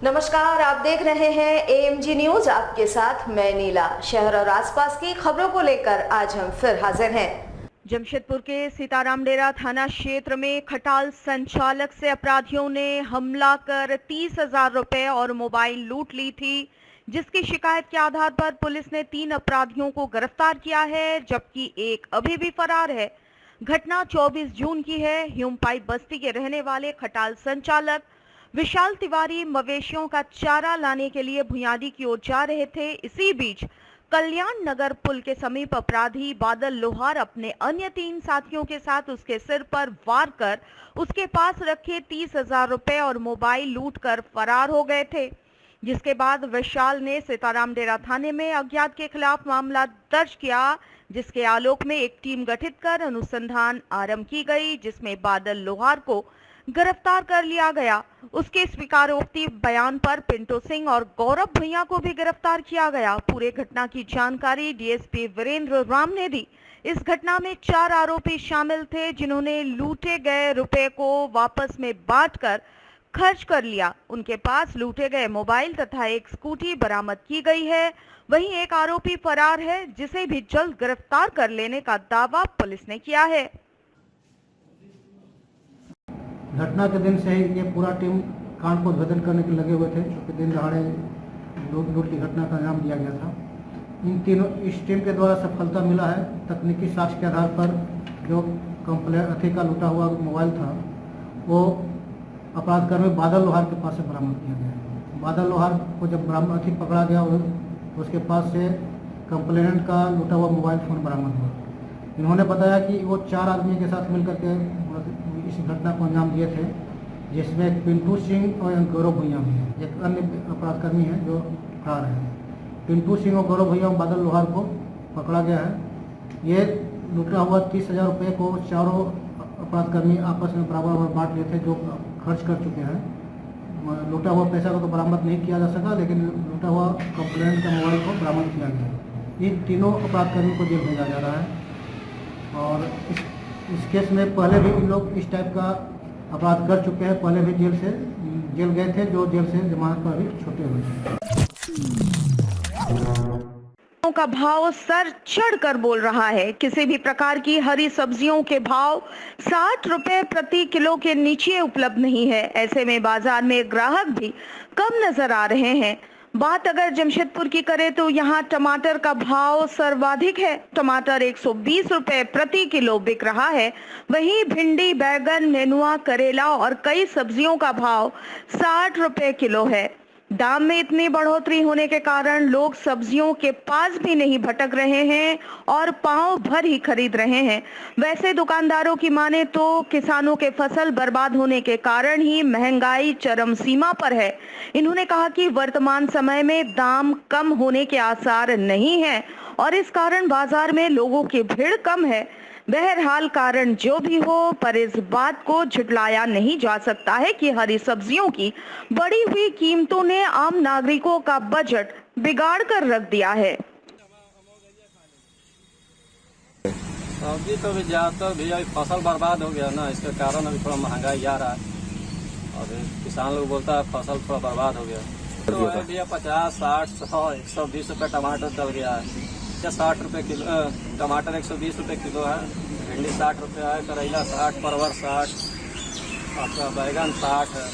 नमस्कार, आप देख रहे हैं एएमजी न्यूज। आपके साथ मैं नीला। शहर और आसपास की खबरों को लेकर आज हम फिर हाजिर हैं। जमशेदपुर के सीताराम डेरा थाना क्षेत्र में खटाल संचालक से अपराधियों ने हमला कर 30,000 रुपए और मोबाइल लूट ली थी, जिसकी शिकायत के आधार पर पुलिस ने 3 अपराधियों को गिरफ्तार किया है, जबकि एक अभी भी फरार है। घटना 24 जून की है। ह्यूमपाई बस्ती के रहने वाले खटाल संचालक विशाल तिवारी मवेशियों का चारा लाने के लिए भुयादी की ओर जा रहे थे। इसी बीच कल्याण नगर पुल के समीप अपराधी बादल लोहार अपने अन्य 3 साथियों के साथ उसके सिर पर वार कर उसके पास रखे 30,000 रुपए और मोबाइल लूट कर फरार हो गए थे, जिसके बाद विशाल ने सीताराम डेरा थाने में अज्ञात के खिलाफ मामला दर्ज किया, जिसके आलोक में एक टीम गठित कर अनुसंधान आरंभ की गई, जिसमें बादल लोहार को गिरफ्तार कर लिया गया। उसके स्वीकारोक्ति बयान पर पिंटू सिंह और गौरव भैया को भी गिरफ्तार किया गया। पूरे घटना की जानकारी डीएसपी वीरेंद्र राम ने दी। इस घटना में 4 आरोपी शामिल थे, जिन्होंने लूटे गए रुपए को वापस में बांटकर खर्च कर लिया। उनके पास लूटे गए मोबाइल तथा एक स्कूटी बरामद की गई है। वहीं एक आरोपी फरार है, जिसे भी जल्द गिरफ्तार कर लेने का दावा पुलिस ने किया है। घटना के दिन से ही ये पूरा टीम कांड को उद्भेदन करने के लगे हुए थे, क्योंकि दिन दहाड़े लूट की घटना का अंजाम दिया गया था। इस टीम के द्वारा सफलता मिला है। तकनीकी साक्ष्य के आधार पर जो कंप्लेंट का लूटा हुआ मोबाइल था, वो अपराधकर्मी बादल लोहार के पास से बरामद किया गया। बादल लोहार को जब पकड़ा गया, उसके पास से कंप्लेनेंट का लूटा हुआ मोबाइल फ़ोन बरामद हुआ। इन्होंने बताया कि वो 4 आदमी के साथ मिलकर के इस घटना को अंजाम दिए थे, जिसमें एक पिंटू सिंह और गौरव भैया भी हैं। एक अन्य अपराधकर्मी है जो फरार है। पिंटू सिंह और गौरव भैया बादल लोहार को पकड़ा गया है। ये लूटा हुआ 30,000 रुपये को चारों अपराधकर्मी आपस में बराबर बांट लिए थे, जो खर्च कर चुके हैं। लूटा हुआ पैसा को तो बरामद नहीं किया जा सका, लेकिन लूटा हुआ कंप्लेंट का मोबाइल को बरामद किया गया। इन तीनों अपराधकर्मियों को जेल भेजा जा रहा है। और इस केस में पहले भी इन लोग इस टाइप का अपराध कर चुके हैं। पहले भी जेल गए थे, जो जेल से जमानत पर भी छूटे हुए थे। का भाव सर चढ़कर बोल रहा है। किसी भी प्रकार की हरी सब्जियों के भाव 60 रुपए प्रति किलो के नीचे उपलब्ध नहीं है। ऐसे में बाजार में ग्राहक भी कम नजर आ रहे हैं। बात अगर जमशेदपुर की करें तो यहाँ टमाटर का भाव सर्वाधिक है। टमाटर 120 रुपए प्रति किलो बिक रहा है। वहीं भिंडी, बैगन, नेनुआ, करेला और कई सब्जियों का भाव 60 रुपए किलो है। दाम में इतनी बढ़ोतरी होने के कारण लोग सब्जियों के पास भी नहीं भटक रहे हैं और पांव भर ही खरीद रहे हैं। वैसे दुकानदारों की माने तो किसानों के फसल बर्बाद होने के कारण ही महंगाई चरम सीमा पर है। इन्होंने कहा कि वर्तमान समय में दाम कम होने के आसार नहीं है और इस कारण बाजार में लोगों की भीड़ कम है। बहरहाल कारण जो भी हो, पर इस बात को झुटलाया नहीं जा सकता है कि हरी सब्जियों की बढ़ी हुई कीमतों ने आम नागरिकों का बजट बिगाड़ कर रख दिया है। सब्जी तो भी ज्यादातर भी अभी फसल बर्बाद हो गया ना, इसके कारण अभी थोड़ा महंगाई आ रहा है और किसान लोग बोलता है फसल थोड़ा बर्बाद हो गया। तो भैया 50, 60, 100, 120 रुपये टमाटर चल गया है। 60 रुपये किलो टमाटर 120 रुपये किलो है। भिंडी 60 रुपये है। करेला 60, परवर 60, आपका बैगन 60 है,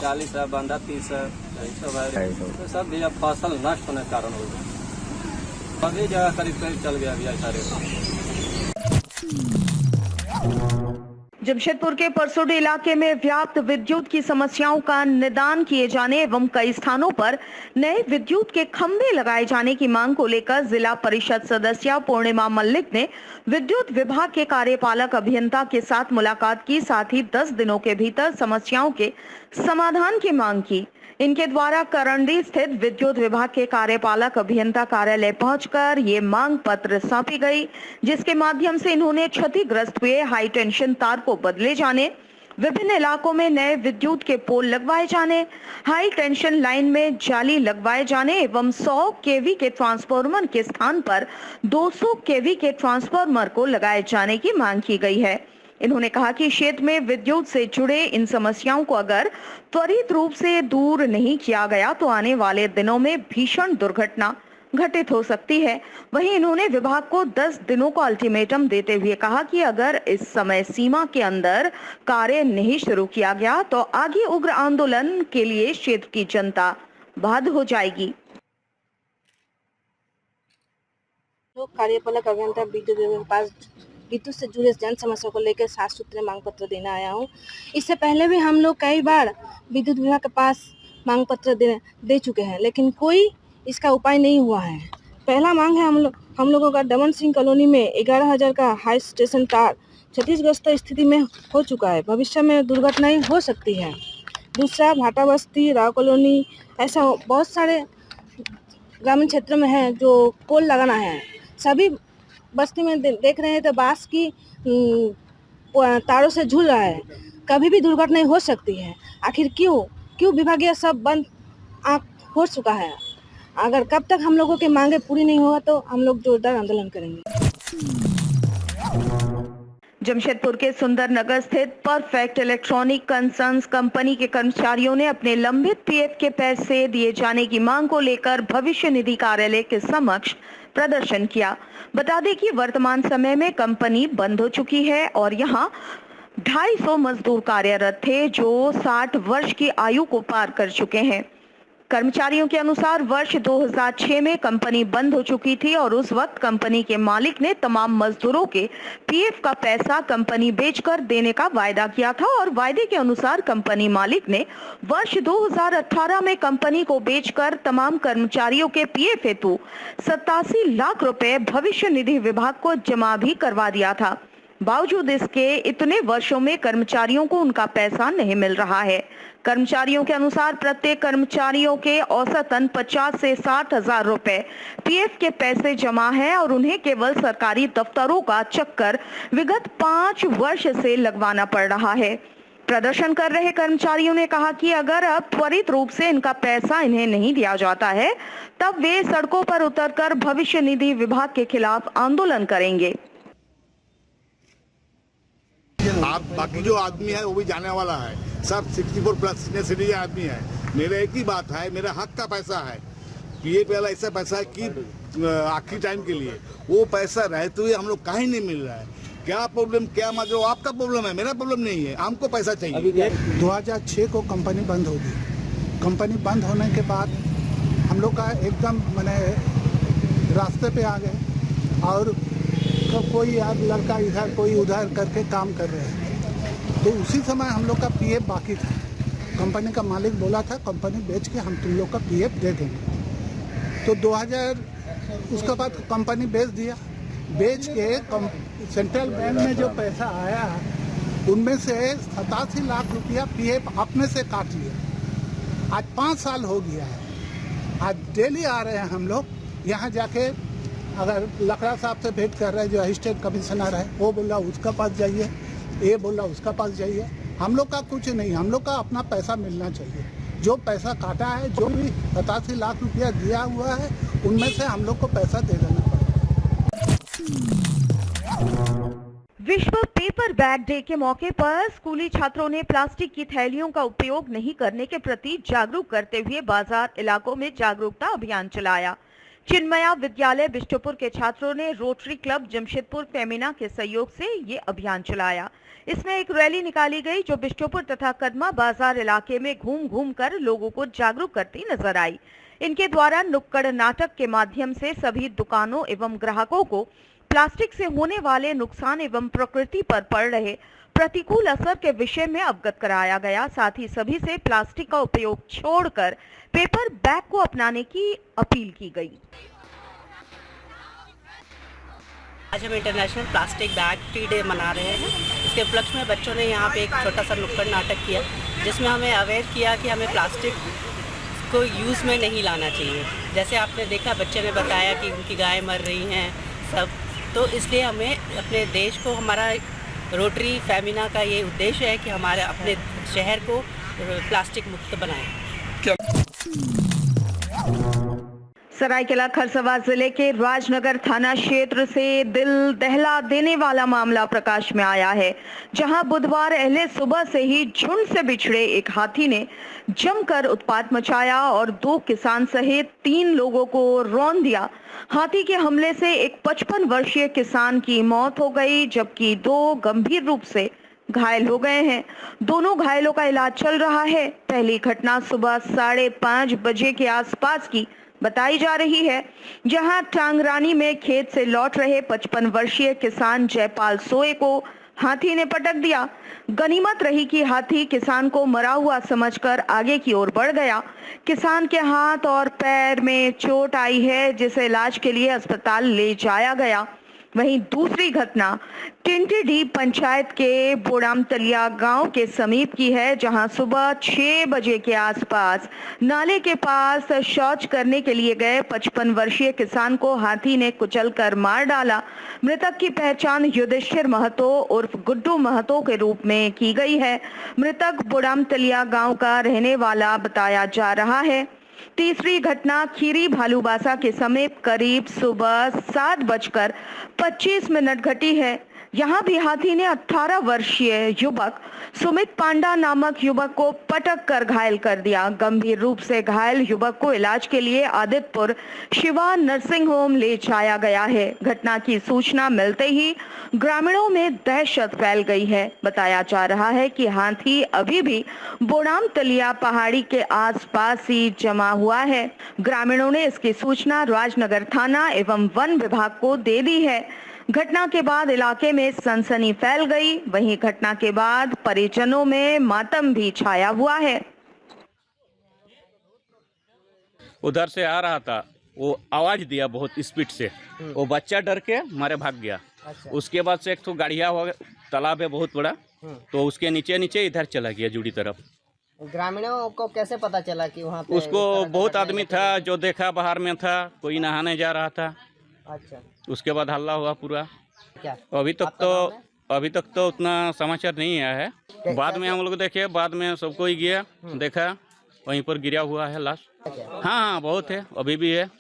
40 है, बंधा 30 है। यही सब है। तो सब भी अब फसल नष्ट होने के कारण हो गया। सभी जगह करीब चल गया भैया सारे। जमशेदपुर के परसोडी इलाके में व्याप्त विद्युत की समस्याओं का निदान किए जाने एवं कई स्थानों पर नए विद्युत के खंभे लगाए जाने की मांग को लेकर जिला परिषद सदस्य पूर्णिमा मल्लिक ने विद्युत विभाग के कार्यपालक अभियंता के साथ मुलाकात की। साथ ही 10 दिनों के भीतर समस्याओं के समाधान की मांग की। इनके द्वारा करंडी स्थित विद्युत विभाग के कार्यपालक अभियंता कार्यालय पहुंचकर ये मांग पत्र सौंपी गई, जिसके माध्यम से इन्होंने क्षतिग्रस्त हुए हाई टेंशन तार को बदले जाने, विभिन्न इलाकों में नए विद्युत के पोल लगवाए जाने, हाई टेंशन लाइन में जाली लगवाए जाने एवं 100 केवी के ट्रांसफार्मर के स्थान पर 200 केवी के ट्रांसफार्मर को लगाए जाने की मांग की गई है। इन्होंने कहा कि क्षेत्र में विद्युत से जुड़े इन समस्याओं को अगर त्वरित रूप से दूर नहीं किया गया तो आने वाले दिनों में भीषण दुर्घटना घटित हो सकती है। वहीं इन्होंने विभाग को 10 दिनों का अल्टीमेटम देते हुए कहा कि अगर इस समय सीमा के अंदर कार्य नहीं शुरू किया गया तो आगे उग्र आंदोलन के लिए क्षेत्र की जनता बाध्य हो जाएगी। कार्यपालक अभियंता विद्युत विभाग के पास विद्युत से जुड़े जन समस्या को लेकर 7 सूत्रीय मांग पत्र देने आया हूँ। इससे पहले भी हम लोग कई बार विद्युत विभाग के पास मांग पत्र दे चुके हैं, लेकिन कोई इसका उपाय नहीं हुआ है। पहला मांग है हम लोगों का दमन सिंह कॉलोनी में 11,000 का हाई स्टेशन तार क्षतिग्रस्त स्थिति में हो चुका है, भविष्य में दुर्घटनाएं हो सकती है। दूसरा भाटा बस्ती, राव कॉलोनी, ऐसा बहुत सारे ग्रामीण क्षेत्र में है जो पोल लगाना है। सभी बस्ती में देख रहे हैं तो बांस की तारों से झूल रहा है, कभी भी दुर्घटना हो सकती है। आखिर क्यों विभागीय सब बंद हो चुका है। अगर कब तक हम लोगों की मांगे पूरी नहीं होगा तो हम लोग जोरदार आंदोलन करेंगे। जमशेदपुर के सुंदर नगर स्थित परफेक्ट इलेक्ट्रॉनिक कंसर्न्स कंपनी के कर्मचारियों ने अपने लंबित पीएफ के पैसे दिए जाने की मांग को लेकर भविष्य निधि कार्यालय के समक्ष प्रदर्शन किया। बता दें कि वर्तमान समय में कंपनी बंद हो चुकी है और यहां 250 मजदूर कार्यरत थे जो 60 वर्ष की आयु को पार कर चुके हैं। कर्मचारियों के अनुसार वर्ष 2006 में कंपनी बंद हो चुकी थी और उस वक्त कंपनी के मालिक ने तमाम मजदूरों के पीएफ का पैसा कंपनी बेचकर देने का वायदा किया था और वायदे के अनुसार कंपनी मालिक ने वर्ष 2018 में कंपनी को बेचकर तमाम कर्मचारियों के पीएफ हेतु 87 लाख रुपए भविष्य निधि विभाग को जमा भी करवा दिया था। बावजूद इसके इतने वर्षों में कर्मचारियों को उनका पैसा नहीं मिल रहा है। कर्मचारियों के अनुसार प्रत्येक कर्मचारियों के औसतन 50 से 60 हजार रुपए पीएफ के पैसे जमा है और उन्हें केवल सरकारी दफ्तरों का चक्कर विगत 5 वर्ष से लगवाना पड़ रहा है। प्रदर्शन कर रहे कर्मचारियों ने कहा कि अगर अब त्वरित रूप से इनका पैसा इन्हें नहीं दिया जाता है तब वे सड़कों पर उतरकर भविष्य निधि विभाग के खिलाफ आंदोलन करेंगे। आप बाकी जो आदमी है वो भी जाने वाला है, सब 64 प्लस सीनियर सिटीजन आदमी है। मेरा एक ही बात है, मेरा हक का पैसा है, पीएफ वाला ऐसा पैसा है कि आखिरी टाइम के लिए वो पैसा रहते हुए हम लोग कहीं नहीं मिल रहा है। क्या प्रॉब्लम, क्या मतलब आपका प्रॉब्लम है, मेरा प्रॉब्लम नहीं है, हमको पैसा चाहिए। 2006 को कंपनी बंद होगी। कंपनी बंद होने के बाद हम लोग का एकदम मैंने रास्ते पे आ गए और तो कोई लड़का इधर कोई उधर करके काम कर रहे हैं। तो उसी समय हम लोग का पीएफ बाकी था। कंपनी का मालिक बोला था कंपनी बेच के हम तुम लोग का पीएफ दे देंगे। तो 2000 उसके बाद कंपनी बेच दिया। बेच के सेंट्रल बैंक में जो पैसा आया उनमें से 87 लाख रुपया पीएफ अपने से काट लिया। आज 5 साल हो गया है। आज डेली आ रहे हैं हम लोग यहाँ जाके, अगर लकड़ा साहब से भेंट कर रहे हैं जो असिस्टेंट कमिश्नर है, वो बोला उसका पास जाइए, ये बोला उसका पास जाइए। हम लोग का कुछ नहीं, हम लोग का अपना पैसा मिलना चाहिए। जो पैसा काटा है, जो भी 87 लाख रुपया दिया हुआ है, उनमें से हम लोग को पैसा दे देना पड़ेगा। विश्व पेपर बैग डे के मौके पर स्कूली छात्रों ने प्लास्टिक की थैलियों का उपयोग नहीं करने के प्रति जागरूक करते हुए बाजार इलाकों में जागरूकता अभियान चलाया। चिन्मया विद्यालय बिष्टुपुर के छात्रों ने रोटरी क्लब जमशेदपुर फेमिना के सहयोग से ये अभियान चलाया। इसमें एक रैली निकाली गई जो बिष्टुपुर तथा कदमा बाजार इलाके में घूम घूम कर लोगों को जागरूक करती नजर आई। इनके द्वारा नुक्कड़ नाटक के माध्यम से सभी दुकानों एवं ग्राहकों को प्लास्टिक से होने वाले नुकसान एवं प्रकृति पर पड़ रहे प्रतिकूल असर के विषय में अवगत कराया गया। साथ ही सभी से प्लास्टिक का उपयोग छोड़कर पेपर बैग को अपनाने की अपील की गई। आज हम international plastic bag free day मना रहे हैं। इसके उपलक्ष्य में बच्चों ने यहाँ पे एक छोटा सा नुक्कड़ नाटक किया जिसमें हमें अवेयर किया कि हमें प्लास्टिक को यूज़ में नहीं लाना चाहिए। जैसे आपने देखा, बच्चे ने बताया कि उनकी गाय मर रही हैं सब, तो इसलिए हमें अपने देश को, हमारा रोटरी फेमिना का ये उद्देश्य है कि हमारे अपने शहर को प्लास्टिक मुक्त बनाएं। सरायकेला खरसावां जिले के राजनगर थाना क्षेत्र से दिल दहला देने वाला मामला प्रकाश में आया है, जहां बुधवार अहले सुबह से ही झुंड से बिछड़े एक हाथी ने जमकर उत्पात मचाया और 2 किसान सहित 3 लोगों को रौंद दिया। हाथी के हमले से एक 55 वर्षीय किसान की मौत हो गई, जबकि 2 गंभीर रूप से घायल हो गए हैं। दोनों घायलों का इलाज चल रहा है। पहली घटना सुबह 5:30 बजे के आसपास की बताई जा रही है, जहां टांगरानी में खेत से लौट रहे 55 वर्षीय किसान जयपाल सोए को हाथी ने पटक दिया। गनीमत रही कि हाथी किसान को मरा हुआ समझकर आगे की ओर बढ़ गया। किसान के हाथ और पैर में चोट आई है, जिसे इलाज के लिए अस्पताल ले जाया गया। वहीं दूसरी घटना टिंटीडी पंचायत के बोड़ामतलिया गांव के समीप की है, जहां सुबह 6 बजे के आसपास नाले के पास शौच करने के लिए गए 55 वर्षीय किसान को हाथी ने कुचलकर मार डाला। मृतक की पहचान युधिष्ठिर महतो उर्फ गुड्डू महतो के रूप में की गई है। मृतक बोड़ामतलिया गांव का रहने वाला बताया जा रहा है। तीसरी घटना खीरी भालूबासा के समीप करीब सुबह 7:25 घटी है। यहाँ भी हाथी ने 18 वर्षीय युवक सुमित पांडा नामक युवक को पटक कर घायल कर दिया। गंभीर रूप से घायल युवक को इलाज के लिए आदित्यपुर शिवा नर्सिंग होम ले जाया गया है। घटना की सूचना मिलते ही ग्रामीणों में दहशत फैल गई है। बताया जा रहा है कि हाथी अभी भी बोड़ामतलिया पहाड़ी के आसपास ही जमा हुआ है। ग्रामीणों ने इसकी सूचना राजनगर थाना एवं वन विभाग को दे दी है। घटना के बाद इलाके में सनसनी फैल गई। वहीं घटना के बाद परिजनों में मातम भी छाया हुआ है। उधर से आ रहा था, वो आवाज दिया बहुत स्पीड से, वो बच्चा डर के मारे भाग गया। उसके बाद से एक तो गाड़िया हो तालाब है बहुत बड़ा, तो उसके नीचे नीचे इधर चला गया जुड़ी तरफ। ग्रामीणों को कैसे पता चला कि वहाँ पे उसको बहुत आदमी था जो देखा, बाहर में था, कोई नहाने जा रहा था। अच्छा, उसके बाद हल्ला हुआ पूरा। क्या अभी तक तो उतना समाचार नहीं आया है। बाद में हम लोग देखे, बाद में सबको ही गया देखा, वहीं पर गिरा हुआ है लाश। हाँ, बहुत है, अभी भी है।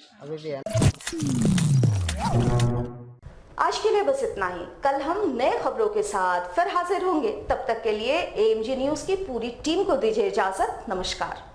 आज के लिए बस इतना ही। कल हम नए खबरों के साथ फिर हाजिर होंगे। तब तक के लिए AMG न्यूज की पूरी टीम को दीजिए इजाजत। नमस्कार।